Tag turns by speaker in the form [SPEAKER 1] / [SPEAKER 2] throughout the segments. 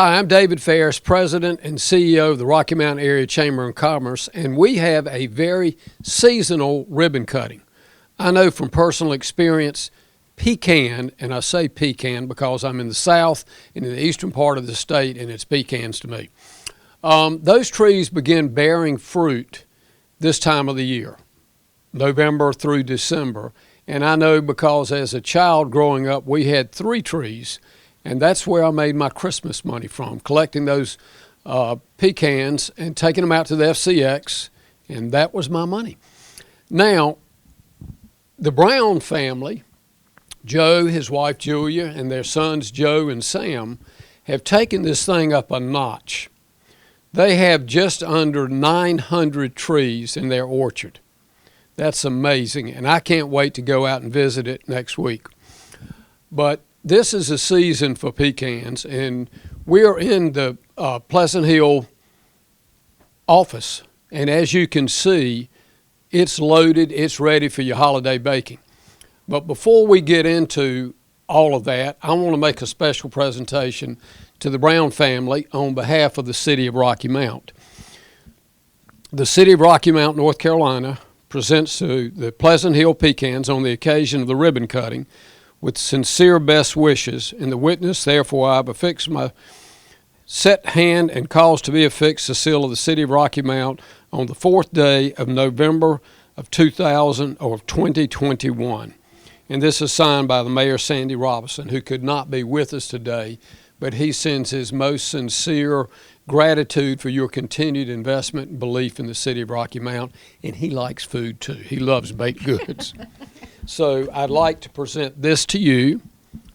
[SPEAKER 1] Hi, I'm David Ferris, President and CEO of the Rocky Mountain Area Chamber of Commerce, and we have a very seasonal ribbon cutting. I know from personal experience, pecan, and I say pecan because I'm in the south and in the eastern part of the state, and it's pecans to me. Those trees begin bearing fruit this time of the year, November through December. And I know because as a child growing up, we had 3 trees, and that's where I made my Christmas money from, collecting those pecans and taking them out to the FCX, and that was my money. Now, the Brown family, Joe, his wife Julia, and their sons Joe and Sam, have taken this thing up a notch. They have just under 900 trees in their orchard. That's amazing, and I can't wait to go out and visit it next week. But this is a season for pecans, and we're in the Pleasant Hill office, and as you can see, it's loaded, it's ready for your holiday baking. But before we get into all of that, I want to make a special presentation to the Brown family on behalf of the City of Rocky Mount. The City of Rocky Mount, North Carolina, presents to the Pleasant Hill Pecans on the occasion of the ribbon cutting with sincere best wishes. In the witness, therefore, I have affixed my set hand and cause to be affixed the seal of the City of Rocky Mount on the 4th day of November of 2021. And this is signed by the Mayor, Sandy Robinson, who could not be with us today, but he sends his most sincere gratitude for your continued investment and belief in the City of Rocky Mount, and he likes food too. He loves baked goods. So I'd like to present this to you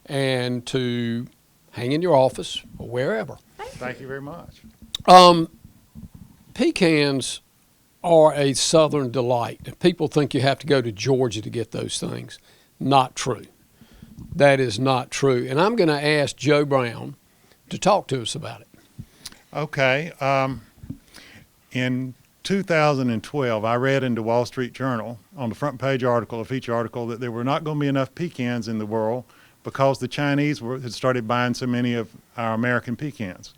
[SPEAKER 1] and to hang in your office or wherever.
[SPEAKER 2] Thank you very much.
[SPEAKER 1] Pecans are a southern delight. People think you have to go to Georgia to get those things. Not true. That is not true. And I'm going to ask Joe Brown to talk to us about it.
[SPEAKER 2] Okay. In 2012, I read in the Wall Street Journal on the front page article, a feature article, that there were not going to be enough pecans in the world because the Chinese had started buying so many of our American pecans.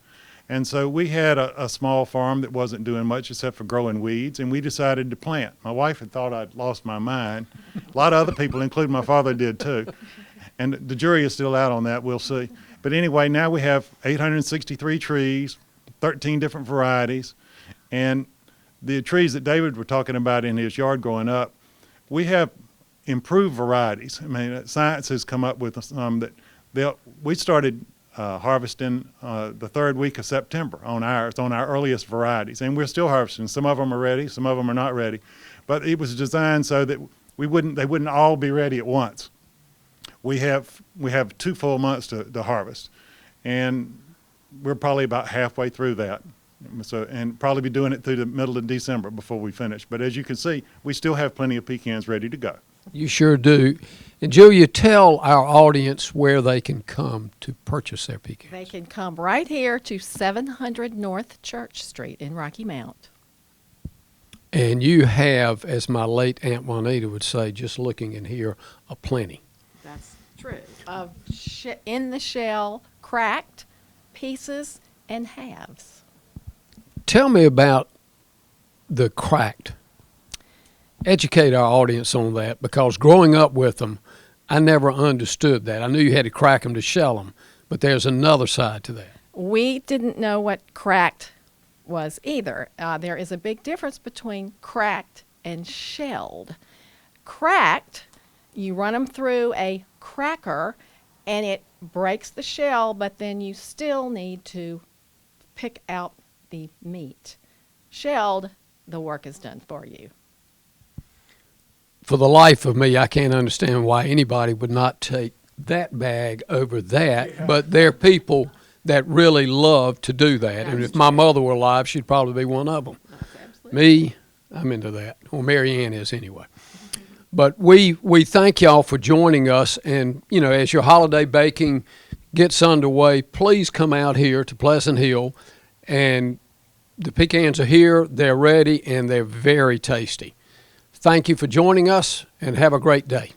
[SPEAKER 2] And so we had a small farm that wasn't doing much except for growing weeds, and we decided to plant. My wife had thought I'd lost my mind. A lot of other people, including my father, did too. And the jury is still out on that. We'll see. But anyway, now we have 863 trees, 13 different varieties. And the trees that David was talking about in his yard growing up, we have improved varieties. I mean, science has come up with some that we started harvesting the 3rd week of September on our earliest varieties. And we're still harvesting. Some of them are ready, some of them are not ready. But it was designed so that they wouldn't all be ready at once. We have 2 full months to harvest, and we're probably about halfway through that. So, and probably be doing it through the middle of December before we finish. But as you can see, we still have plenty of pecans ready to go.
[SPEAKER 1] You sure do. And Julia, tell our audience where they can come to purchase their pecans.
[SPEAKER 3] They can come right here to 700 North Church Street in Rocky Mount.
[SPEAKER 1] And you have, as my late Aunt Juanita would say, just looking in here, a plenty.
[SPEAKER 3] That's true. Of in the shell, cracked pieces and halves.
[SPEAKER 1] Tell me about the cracked. Educate our audience on that, because growing up with them, I never understood that. I knew you had to crack them to shell them, but there's another side to that.
[SPEAKER 3] We didn't know what cracked was either. There is a big difference between cracked and shelled. Cracked, you run them through a cracker and it breaks the shell, but then you still need to pick out the meat. Shelled, the work is done for you.
[SPEAKER 1] For the life of me, I can't understand why anybody would not take that bag over that, yeah. But there are people that really love to do that. And if my mother were alive, she'd probably be one of them. Me, I'm into that. Well, Mary Ann is anyway. But we thank y'all for joining us. And, you know, as your holiday baking gets underway, please come out here to Pleasant Hill. And the pecans are here, they're ready, and they're very tasty. Thank you for joining us, and have a great day.